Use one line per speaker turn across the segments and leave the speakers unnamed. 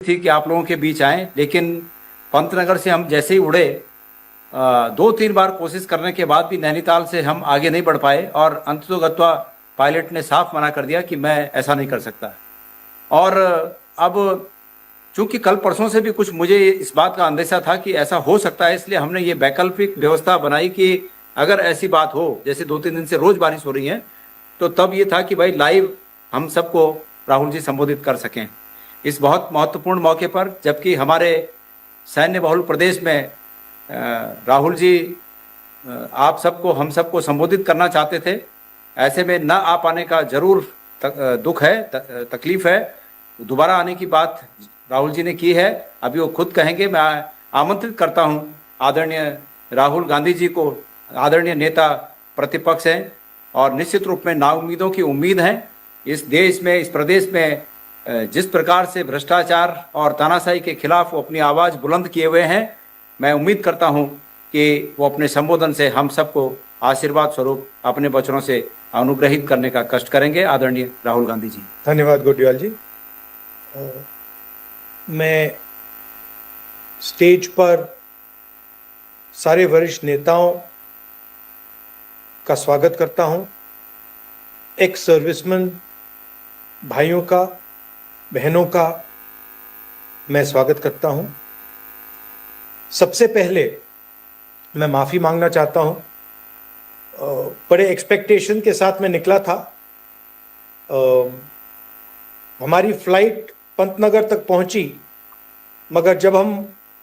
थी कि आप लोगों के बीच आए, लेकिन पंतनगर से हम जैसे ही उड़े 2-3 बार कोशिश करने के बाद भी नैनीताल से हम आगे नहीं बढ़ पाए, और अंततोगत्वा पायलट ने साफ मना कर दिया कि मैं ऐसा नहीं कर सकता। और अब चूंकि कल परसों से भी कुछ मुझे इस बात का अंदेशा था कि ऐसा हो सकता है, इसलिए हमने ये वैकल्पिक व्यवस्था बनाई कि अगर ऐसी बात हो, जैसे 2-3 दिन से रोज बारिश हो रही है, तो तब ये था कि भाई लाइव हम सबको राहुल जी संबोधित कर सकें इस बहुत महत्वपूर्ण मौके पर, जबकि हमारे सैन्य बहुल प्रदेश में राहुल जी आप सबको, हम सबको संबोधित करना चाहते थे। ऐसे में न आ पाने का जरूर दुख है, तकलीफ है। दोबारा आने की बात राहुल जी ने की है, अभी वो खुद कहेंगे। मैं आमंत्रित करता हूं आदरणीय राहुल गांधी जी को, आदरणीय नेता प्रतिपक्ष हैं और निश्चित रूप में नाउम्मीदों की उम्मीद है। इस देश में, इस प्रदेश में जिस प्रकार से भ्रष्टाचार और तानाशाही के खिलाफ वो अपनी आवाज बुलंद किए हुए हैं, मैं उम्मीद करता हूं कि वो अपने संबोधन से हम सबको आशीर्वाद स्वरूप अपने वचनों से अनुग्रहित करने का कष्ट करेंगे। आदरणीय राहुल गांधी जी।
धन्यवाद गोडियाल जी। मैं स्टेज पर सारे वरिष्ठ नेताओं का स्वागत करता हूं, एक्स सर्विसमैन भाइयों का, बहनों का मैं स्वागत करता हूं। सबसे पहले मैं माफ़ी मांगना चाहता हूं, बड़े एक्सपेक्टेशन के साथ मैं निकला था। हमारी फ्लाइट पंतनगर तक पहुंची, मगर जब हम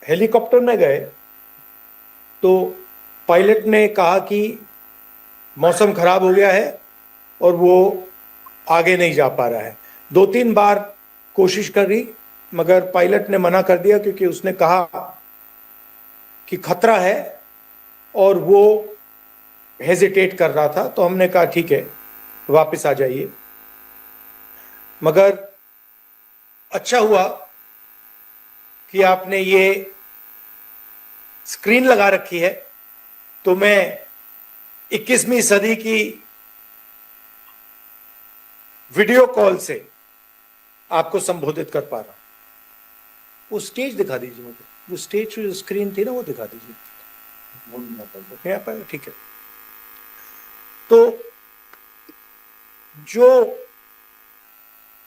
हेलीकॉप्टर में गए तो पायलट ने कहा कि मौसम खराब हो गया है और वो आगे नहीं जा पा रहा है। 2-3 बार कोशिश करी, मगर पायलट ने मना कर दिया, क्योंकि उसने कहा कि खतरा है और वो हेजिटेट कर रहा था। तो हमने कहा ठीक है, वापस आ जाइए। मगर अच्छा हुआ कि आपने ये स्क्रीन लगा रखी है, तो मैं 21वीं सदी की वीडियो कॉल से आपको संबोधित कर पा रहा हूं। वो स्टेज दिखा दीजिए मुझे, वो स्टेज जो स्क्रीन थी ना, वो दिखा दीजिए। यहाँ पर ठीक है। तो जो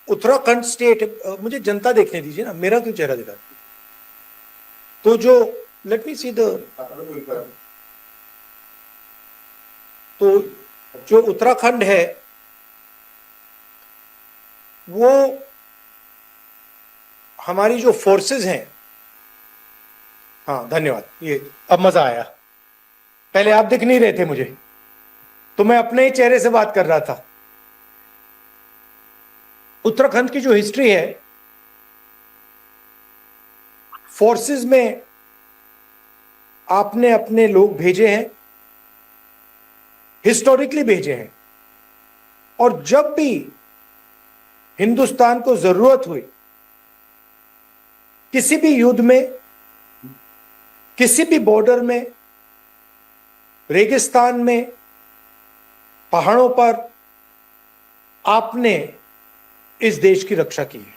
उत्तराखंड स्टेट, मुझे जनता देखने दीजिए ना, मेरा क्यों चेहरा दिखा। तो जो लेट मी सी द, तो जो उत्तराखंड है वो हमारी जो फोर्सेस हैं, हाँ धन्यवाद, ये अब मजा आया। पहले आप दिख नहीं रहे थे मुझे, तो मैं अपने ही चेहरे से बात कर रहा था। उत्तराखंड की जो हिस्ट्री है, फोर्सेस में आपने अपने लोग भेजे हैं, हिस्टोरिकली भेजे हैं, और जब भी हिंदुस्तान को जरूरत हुई, किसी भी युद्ध में, किसी भी बॉर्डर में, रेगिस्तान में, पहाड़ों पर, आपने इस देश की रक्षा की है।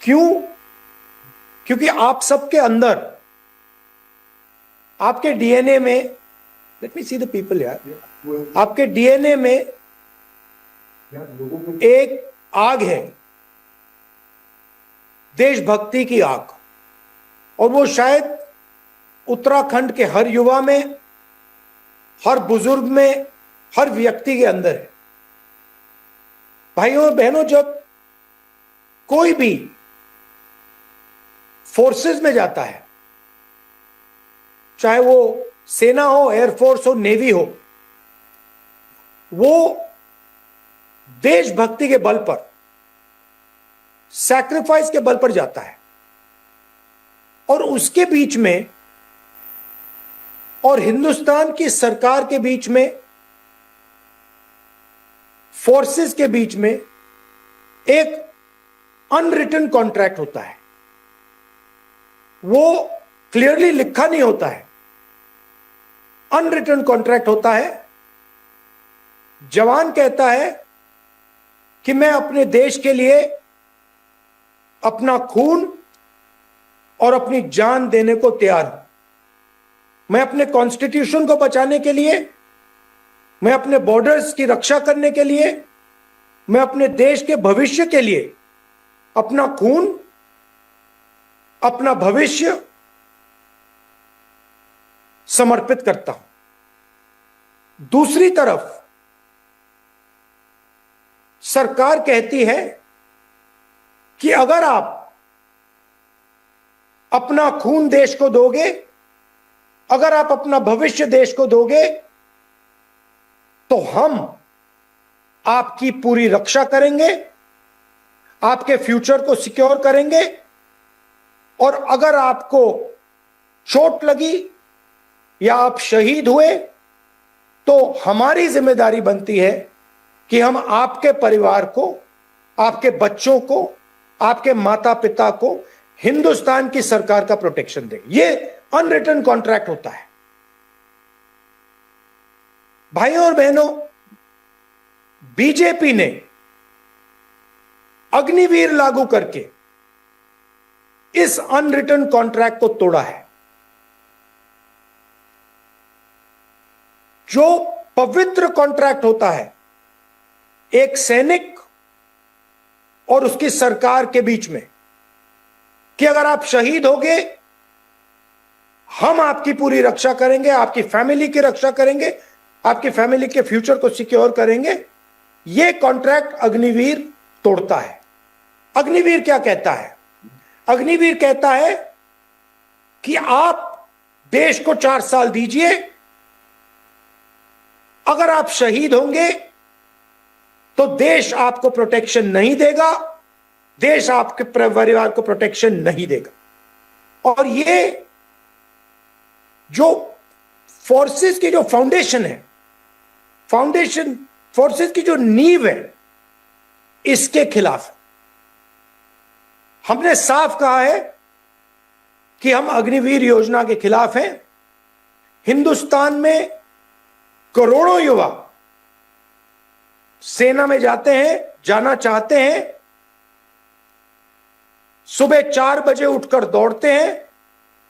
क्यों? क्योंकि आप सबके अंदर, आपके डीएनए में, let me see the people यार, आपके डीएनए में एक आग है, देशभक्ति की आग, और वो शायद उत्तराखंड के हर युवा में, हर बुजुर्ग में, हर व्यक्ति के अंदर है। भाइयों और बहनों, जब कोई भी फोर्सेस में जाता है, चाहे वो सेना हो, एयरफोर्स हो, नेवी हो, वो देशभक्ति के बल पर, सैक्रिफाइस के बल पर जाता है। और उसके बीच में और हिंदुस्तान की सरकार के बीच में, फोर्सेस के बीच में एक अनरिटन कॉन्ट्रैक्ट होता है। वो क्लियरली लिखा नहीं होता है, अनरिटन कॉन्ट्रैक्ट होता है। जवान कहता है कि मैं अपने देश के लिए अपना खून और अपनी जान देने को तैयार हूं। मैं अपने कॉन्स्टिट्यूशन को बचाने के लिए, मैं अपने बॉर्डर्स की रक्षा करने के लिए, मैं अपने देश के भविष्य के लिए अपना खून, अपना भविष्य समर्पित करता हूं। दूसरी तरफ सरकार कहती है कि अगर आप अपना खून देश को दोगे, अगर आप अपना भविष्य देश को दोगे, तो हम आपकी पूरी रक्षा करेंगे, आपके फ्यूचर को सिक्योर करेंगे, और अगर आपको चोट लगी या आप शहीद हुए तो हमारी जिम्मेदारी बनती है कि हम आपके परिवार को, आपके बच्चों को, आपके माता पिता को हिंदुस्तान की सरकार का प्रोटेक्शन दें। यह अनरिटन कॉन्ट्रैक्ट होता है। भाइयों और बहनों, बीजेपी ने अग्निवीर लागू करके इस अनरिटन कॉन्ट्रैक्ट को तोड़ा है। जो पवित्र कॉन्ट्रैक्ट होता है एक सैनिक और उसकी सरकार के बीच में, कि अगर आप शहीद होगे, हम आपकी पूरी रक्षा करेंगे, आपकी फैमिली की रक्षा करेंगे, आपकी फैमिली के फ्यूचर को सिक्योर करेंगे, यह कॉन्ट्रैक्ट अग्निवीर तोड़ता है। अग्निवीर क्या कहता है? अग्निवीर कहता है कि आप देश को 4 साल दीजिए, अगर आप शहीद होंगे तो देश आपको प्रोटेक्शन नहीं देगा, देश आपके परिवार को प्रोटेक्शन नहीं देगा। और ये जो फोर्सेस की जो फाउंडेशन है, फाउंडेशन फोर्सेस की जो नींव है, इसके खिलाफ हमने साफ कहा है कि हम अग्निवीर योजना के खिलाफ हैं। हिंदुस्तान में करोड़ों युवा सेना में जाते हैं, जाना चाहते हैं, सुबह 4 बजे उठकर दौड़ते हैं,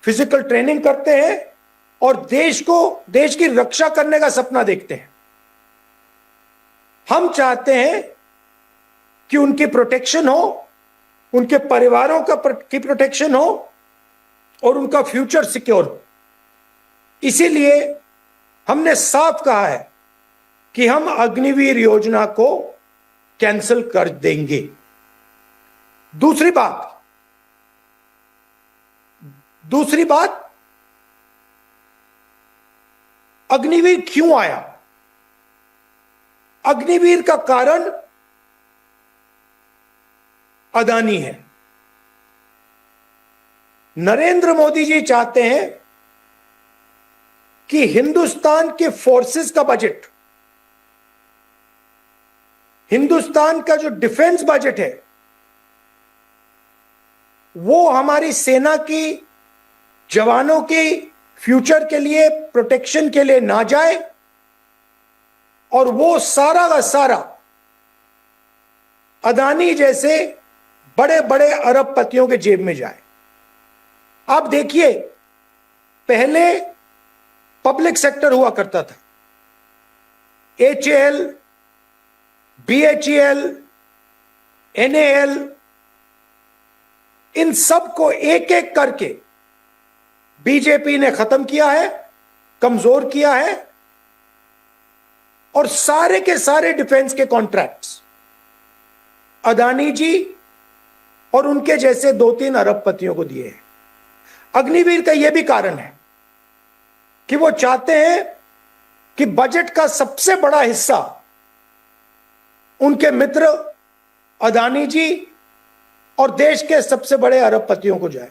फिजिकल ट्रेनिंग करते हैं और देश की रक्षा करने का सपना देखते हैं। हम चाहते हैं कि उनकी प्रोटेक्शन हो, उनके परिवारों की प्रोटेक्शन हो और उनका फ्यूचर सिक्योर हो। इसीलिए हमने साफ कहा है कि हम अग्निवीर योजना को कैंसिल कर देंगे। दूसरी बात, अग्निवीर क्यों आया? अग्निवीर का कारण अदानी है। नरेंद्र मोदी जी चाहते हैं कि हिंदुस्तान के फोर्सेस का बजट, हिंदुस्तान का जो डिफेंस बजट है, वो हमारी सेना की जवानों के फ्यूचर के लिए, प्रोटेक्शन के लिए ना जाए और वो सारा का सारा अदानी जैसे बड़े बड़े अरबपतियों के जेब में जाए। आप देखिए, पहले पब्लिक सेक्टर हुआ करता था, HAL, BHEL, NAL, इन सब को एक एक करके बीजेपी ने खत्म किया है, कमजोर किया है और सारे के सारे डिफेंस के कॉन्ट्रैक्ट्स अदानी जी और उनके जैसे 2-3 अरबपतियों को दिए हैं। अग्निवीर का यह भी कारण है कि वो चाहते हैं कि बजट का सबसे बड़ा हिस्सा उनके मित्र अदानी जी और देश के सबसे बड़े अरबपतियों को जाए।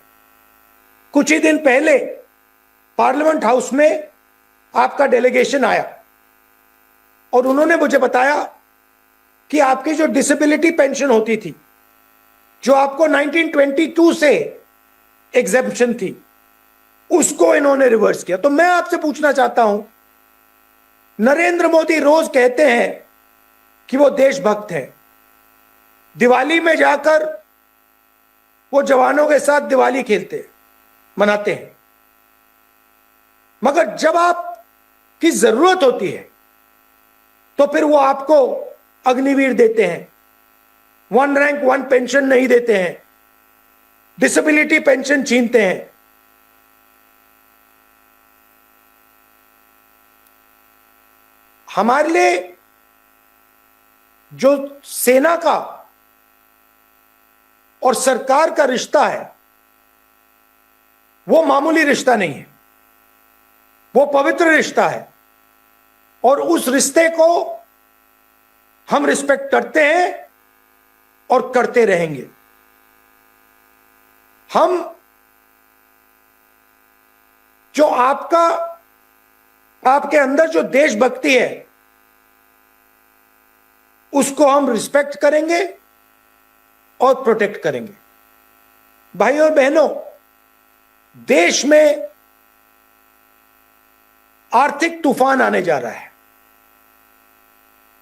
कुछ ही दिन पहले पार्लियामेंट हाउस में आपका डेलीगेशन आया और उन्होंने मुझे बताया कि आपकी जो डिसेबिलिटी पेंशन होती थी, जो आपको 1922 से एग्जेम्पशन थी, उसको इन्होंने रिवर्स किया। तो मैं आपसे पूछना चाहता हूं, नरेंद्र मोदी रोज कहते हैं कि वो देशभक्त हैं, दिवाली में जाकर वो जवानों के साथ दिवाली मनाते हैं, मगर जब आपकी जरूरत होती है तो फिर वो आपको अग्निवीर देते हैं, 1 रैंक 1 पेंशन नहीं देते हैं, डिसेबिलिटी पेंशन छीनते हैं। हमारे लिए जो सेना का और सरकार का रिश्ता है वो मामूली रिश्ता नहीं है, वो पवित्र रिश्ता है, और उस रिश्ते को हम रिस्पेक्ट करते हैं और करते रहेंगे। हम जो आपके अंदर जो देशभक्ति है उसको हम रिस्पेक्ट करेंगे और प्रोटेक्ट करेंगे। भाइयों और बहनों, देश में आर्थिक तूफान आने जा रहा है।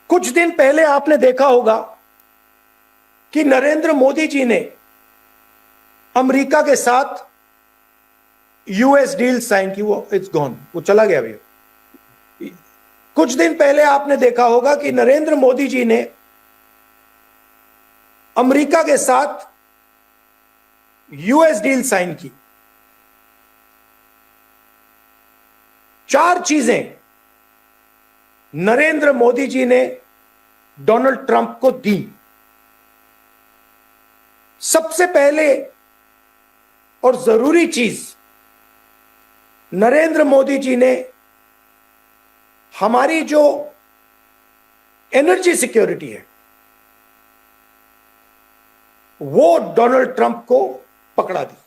कुछ दिन पहले आपने देखा होगा कि नरेंद्र मोदी जी ने अमेरिका के साथ यूएस डील साइन की। वो इट्स गॉन, वो चला गया अभी। कुछ दिन पहले आपने देखा होगा कि नरेंद्र मोदी जी ने अमेरिका के साथ यूएस डील साइन की। 4 चीजें नरेंद्र मोदी जी ने डोनाल्ड ट्रंप को दी। सबसे पहले और जरूरी चीज, नरेंद्र मोदी जी ने हमारी जो एनर्जी सिक्योरिटी है वो डोनाल्ड ट्रंप को पकड़ा दी।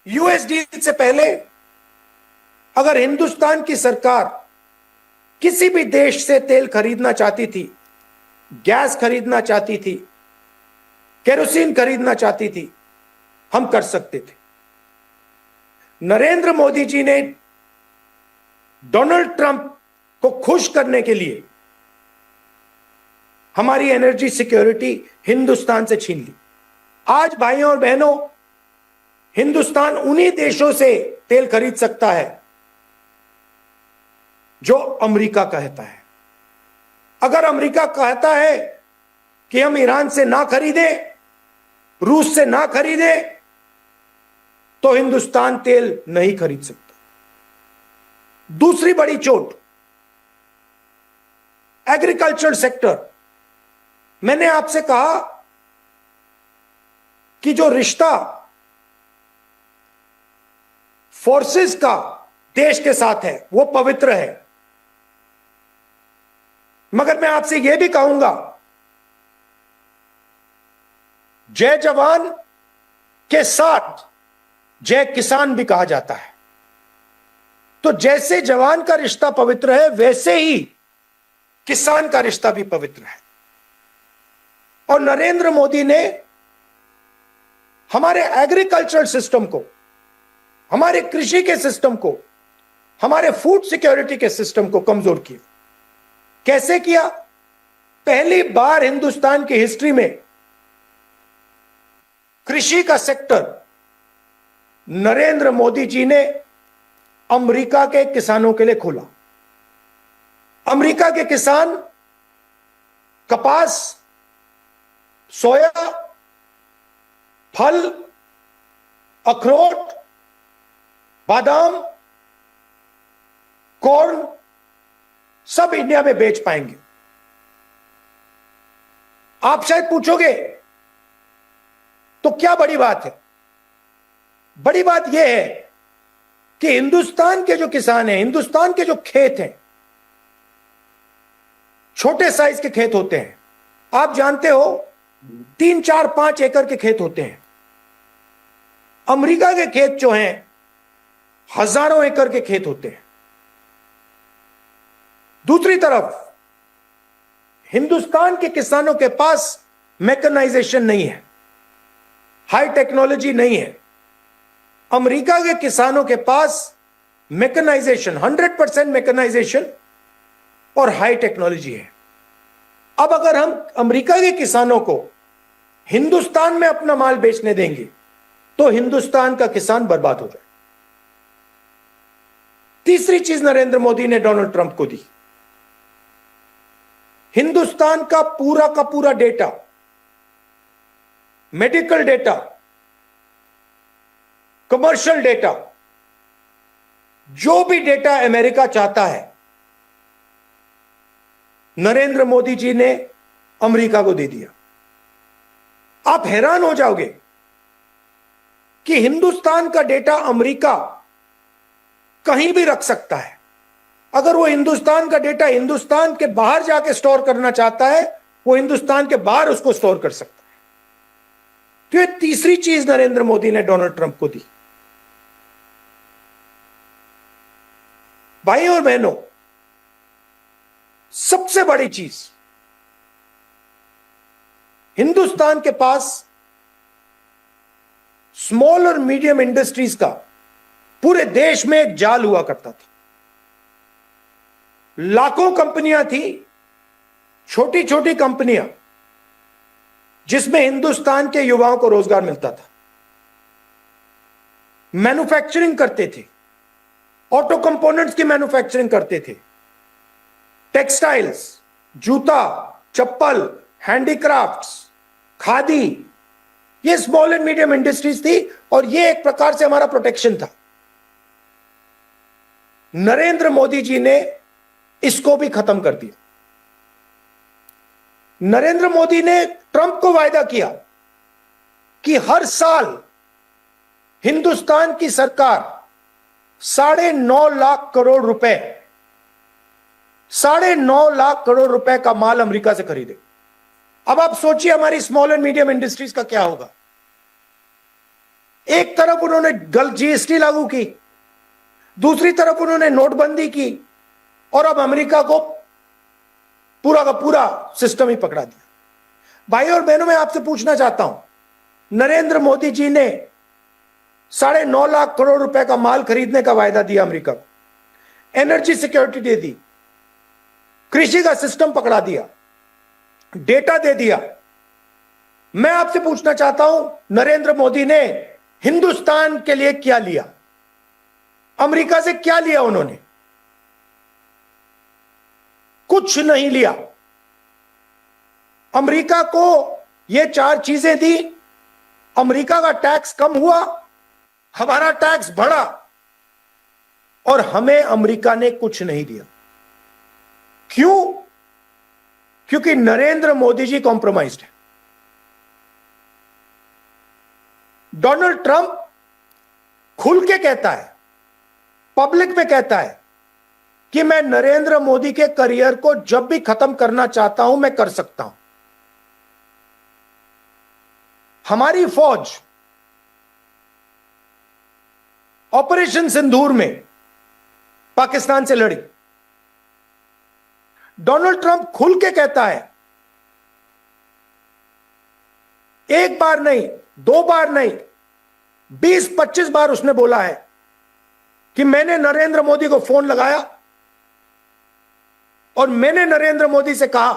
यूएस डील से पहले अगर हिंदुस्तान की सरकार किसी भी देश से तेल खरीदना चाहती थी, गैस खरीदना चाहती थी, केरोसिन खरीदना चाहती थी, हम कर सकते थे। नरेंद्र मोदी जी ने डोनाल्ड ट्रंप को खुश करने के लिए हमारी एनर्जी सिक्योरिटी हिंदुस्तान से छीन ली। आज भाइयों और बहनों, हिंदुस्तान उन्हीं देशों से तेल खरीद सकता है जो अमेरिका कहता है। अगर अमेरिका कहता है कि हम ईरान से ना खरीदें, रूस से ना खरीदें, तो हिंदुस्तान तेल नहीं खरीद सकता। दूसरी बड़ी चोट, एग्रीकल्चर सेक्टर। मैंने आपसे कहा कि जो रिश्ता फोर्सेस का देश के साथ है वो पवित्र है, मगर मैं आपसे यह भी कहूंगा, जय जवान के साथ जय किसान भी कहा जाता है। तो जैसे जवान का रिश्ता पवित्र है, वैसे ही किसान का रिश्ता भी पवित्र है। और नरेंद्र मोदी ने हमारे एग्रीकल्चरल सिस्टम को, हमारे कृषि के सिस्टम को, हमारे फूड सिक्योरिटी के सिस्टम को कमजोर किया। कैसे किया? पहली बार हिंदुस्तान की हिस्ट्री में कृषि का सेक्टर नरेंद्र मोदी जी ने अमेरिका के किसानों के लिए खोला। अमेरिका के किसान कपास, सोया, फल, अखरोट, बादाम, कॉर्न सब इंडिया में बेच पाएंगे। आप शायद पूछोगे तो क्या बड़ी बात है? बड़ी बात यह है कि हिंदुस्तान के जो किसान हैं, हिंदुस्तान के जो खेत हैं, छोटे साइज के खेत होते हैं। आप जानते हो 3, 4, 5 एकड़ के खेत होते हैं। अमेरिका के खेत जो हैं हजारों एकड़ के खेत होते हैं। दूसरी तरफ हिंदुस्तान के किसानों के पास मैकेनाइजेशन नहीं है, हाई टेक्नोलॉजी नहीं है। अमेरिका के किसानों के पास मैकेनाइजेशन, 100% मैकेनाइजेशन और हाई टेक्नोलॉजी है। अब अगर हम अमेरिका के किसानों को हिंदुस्तान में अपना माल बेचने देंगे तो हिंदुस्तान का किसान बर्बाद हो जाए। तीसरी चीज नरेंद्र मोदी ने डोनाल्ड ट्रंप को दी, हिंदुस्तान का पूरा data, medical data, commercial data, जो भी डेटा अमेरिका चाहता है, नरेंद्र मोदी जी ने अमेरिका को दे दिया। आप हैरान हो जाओगे कि हिंदुस्तान का डेटा अमेरिका कहीं भी रख सकता है। अगर वो हिंदुस्तान का डेटा हिंदुस्तान के बाहर जाके स्टोर करना चाहता है, वो हिंदुस्तान के बाहर उसको स्टोर कर सकता है। तो ये तीसरी चीज नरेंद्र मोदी ने डोनाल्ड ट्रंप को दी। भाई और बहनों, सबसे बड़ी चीज, हिंदुस्तान के पास स्मॉल और मीडियम इंडस्ट्रीज का पूरे देश में एक जाल हुआ करता था। लाखों कंपनियां थी, छोटी छोटी कंपनियां, जिसमें हिंदुस्तान के युवाओं को रोजगार मिलता था। मैन्युफैक्चरिंग करते थे, ऑटो कंपोनेंट्स की मैन्युफैक्चरिंग करते थे, टेक्सटाइल्स, जूता, चप्पल, हैंडीक्राफ्ट्स, खादी, ये स्मॉल एंड मीडियम इंडस्ट्रीज थी और ये एक प्रकार से हमारा प्रोटेक्शन था। नरेंद्र मोदी जी ने इसको भी खत्म कर दिया। नरेंद्र मोदी ने ट्रंप को वायदा किया कि हर साल हिंदुस्तान की सरकार 9.5 लाख करोड़ रुपए, 9.5 लाख करोड़ रुपए का माल अमेरिका से खरीदे। अब आप सोचिए हमारी स्मॉल एंड मीडियम इंडस्ट्रीज का क्या होगा। एक तरफ उन्होंने जीएसटी लागू की, दूसरी तरफ उन्होंने नोटबंदी की और अब अमेरिका को पूरा का पूरा सिस्टम ही पकड़ा दिया। भाई और बहनों, मैं आपसे पूछना चाहता हूं, नरेंद्र मोदी जी ने 9.5 लाख करोड़ रुपए का माल खरीदने का वायदा दिया अमेरिका को, एनर्जी सिक्योरिटी दे दी, कृषि का सिस्टम पकड़ा दिया, डेटा दे दिया। मैं आपसे पूछना चाहता हूं, नरेंद्र मोदी ने हिंदुस्तान के लिए क्या लिया? अमेरिका से क्या लिया उन्होंने? कुछ नहीं लिया। अमेरिका को ये 4 चीजें दी, अमेरिका का टैक्स कम हुआ, हमारा टैक्स बढ़ा और हमें अमेरिका ने कुछ नहीं दिया। क्यों? क्योंकि नरेंद्र मोदी जी कॉम्प्रोमाइज्ड है। डोनाल्ड ट्रंप खुल के कहता है, पब्लिक में कहता है कि मैं नरेंद्र मोदी के करियर को जब भी खत्म करना चाहता हूं मैं कर सकता हूं। हमारी फौज ऑपरेशन सिंदूर में पाकिस्तान से लड़ी। डोनाल्ड ट्रंप खुल के कहता है, एक बार नहीं, 2 बार नहीं, 20-25 बार उसने बोला है कि मैंने नरेंद्र मोदी को फोन लगाया और मैंने नरेंद्र मोदी से कहा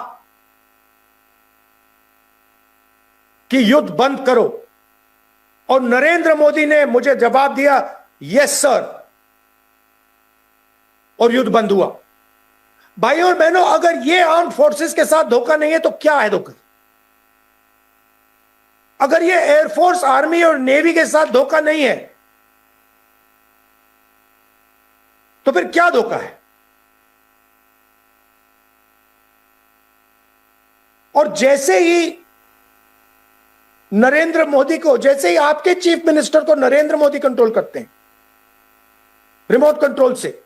कि युद्ध बंद करो और नरेंद्र मोदी ने मुझे जवाब दिया, यस सर, और युद्ध बंद हुआ। भाइयों और बहनों, अगर ये आर्म्ड फोर्सेस के साथ धोखा नहीं है तो क्या है धोखा? अगर ये एयरफोर्स, आर्मी और नेवी के साथ धोखा नहीं है तो फिर क्या धोखा है? और जैसे ही नरेंद्र मोदी को, जैसे ही आपके चीफ मिनिस्टर को नरेंद्र मोदी कंट्रोल करते हैं रिमोट कंट्रोल से,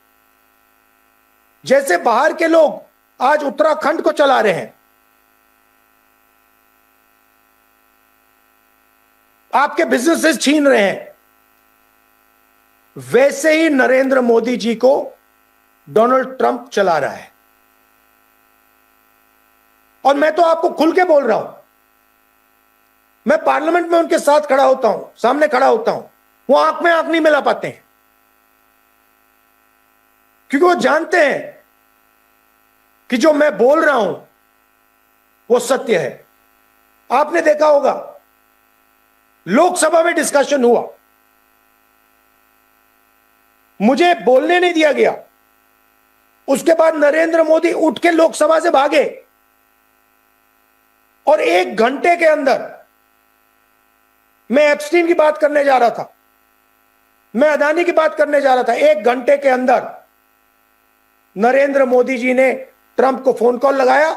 जैसे बाहर के लोग आज उत्तराखंड को चला रहे हैं, आपके बिजनेसेस छीन रहे हैं, वैसे ही नरेंद्र मोदी जी को डोनाल्ड ट्रंप चला रहा है। और मैं तो आपको खुल के बोल रहा हूं, मैं पार्लियामेंट में उनके साथ खड़ा होता हूं, सामने खड़ा होता हूं, वो आंख में आंख नहीं मिला पाते हैं क्योंकि वो जानते हैं कि जो मैं बोल रहा हूं वो सत्य है। आपने देखा होगा लोकसभा में डिस्कशन हुआ, मुझे बोलने नहीं दिया गया। उसके बाद नरेंद्र मोदी उठ के लोकसभा से भागे और 1 घंटे के अंदर, मैं एप्स्टीन की बात करने जा रहा था, मैं अदानी की बात करने जा रहा था, 1 घंटे के अंदर नरेंद्र मोदी जी ने ट्रंप को फोन कॉल लगाया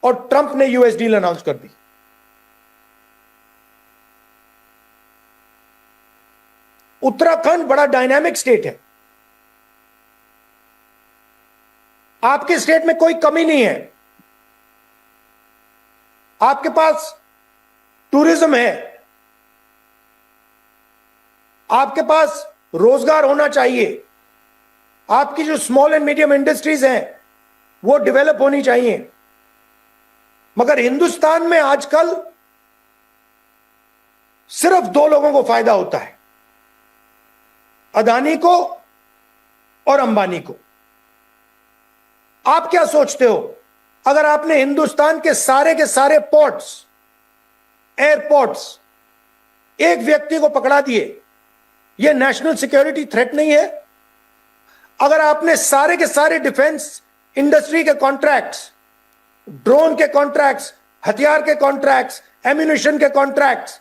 और ट्रंप ने यूएस डील अनाउंस कर दी। उत्तराखंड बड़ा डायनामिक स्टेट है। आपके स्टेट में कोई कमी नहीं है। आपके पास टूरिज्म है, आपके पास रोजगार होना चाहिए, आपकी जो स्मॉल एंड मीडियम इंडस्ट्रीज हैं वो डेवलप होनी चाहिए। मगर हिंदुस्तान में आजकल सिर्फ 2 लोगों को फायदा होता है, अदानी को और अंबानी को। आप क्या सोचते हो, अगर आपने हिंदुस्तान के सारे पोर्ट्स, एयरपोर्ट्स एक व्यक्ति को पकड़ा दिए, यह नेशनल सिक्योरिटी थ्रेट नहीं है? अगर आपने सारे के सारे डिफेंस इंडस्ट्री के कॉन्ट्रैक्ट्स, ड्रोन के कॉन्ट्रैक्ट्स, हथियार के कॉन्ट्रैक्ट्स, एम्यूनिशन के कॉन्ट्रैक्ट्स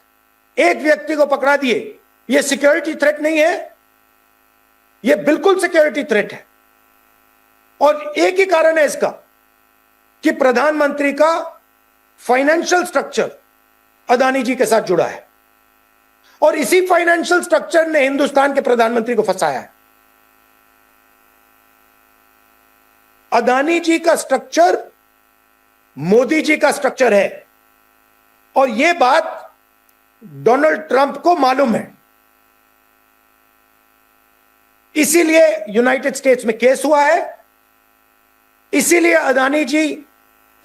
एक व्यक्ति को पकड़ा दिए, यह सिक्योरिटी थ्रेट नहीं है? यह बिल्कुल सिक्योरिटी थ्रेट है। और एक ही कारण है इसका कि प्रधानमंत्री का फाइनेंशियल स्ट्रक्चर अदानी जी के साथ जुड़ा है और इसी फाइनेंशियल स्ट्रक्चर ने हिंदुस्तान के प्रधानमंत्री को फंसाया है। अदानी जी का स्ट्रक्चर मोदी जी का स्ट्रक्चर है और यह बात डोनाल्ड ट्रंप को मालूम है। इसीलिए यूनाइटेड स्टेट्स में केस हुआ है, इसीलिए अदानी जी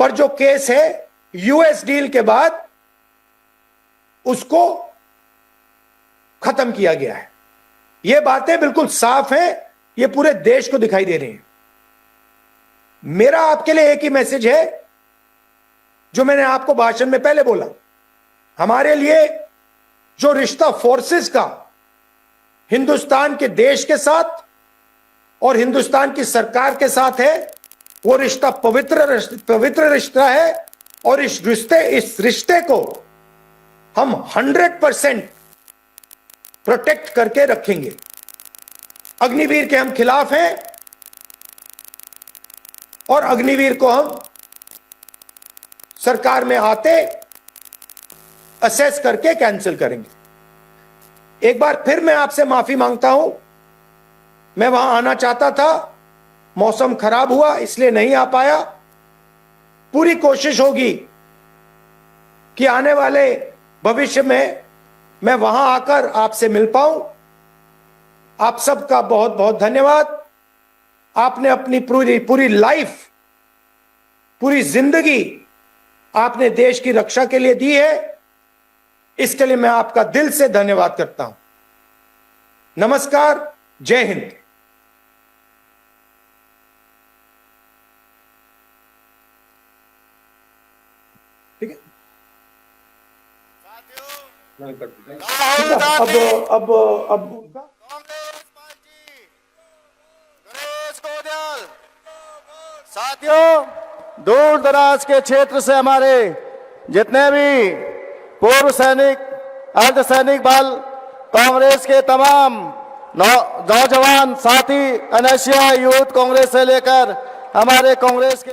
पर जो केस है यूएस डील के बाद उसको खत्म किया गया है। यह बातें बिल्कुल साफ है, यह पूरे देश को दिखाई दे रही है। मेरा आपके लिए एक ही मैसेज है जो मैंने आपको भाषण में पहले बोला। हमारे लिए जो रिश्ता फोर्सेस का हिंदुस्तान के देश के साथ और हिंदुस्तान की सरकार के साथ है, वो रिश्ता पवित्र रिश्ता है और इस रिश्ते को हम 100% प्रोटेक्ट करके रखेंगे। अग्निवीर के हम खिलाफ हैं और अग्निवीर को हम सरकार में आते असेस करके कैंसिल करेंगे। एक बार फिर मैं आपसे माफी मांगता हूं, मैं वहां आना चाहता था, मौसम खराब हुआ इसलिए नहीं आ पाया। पूरी कोशिश होगी कि आने वाले भविष्य में मैं वहां आकर आपसे मिल पाऊं। आप सबका बहुत बहुत धन्यवाद। आपने अपनी पूरी लाइफ, पूरी जिंदगी आपने देश की रक्षा के लिए दी है, इसके लिए मैं आपका दिल से धन्यवाद करता हूं। नमस्कार, जय हिंद। ठीक है, अब
साथियों, दूर दराज के क्षेत्र से हमारे जितने भी पूर्व सैनिक, अर्धसैनिक बल, कांग्रेस के तमाम नौजवान साथी, अनशिया यूथ कांग्रेस से लेकर हमारे कांग्रेस के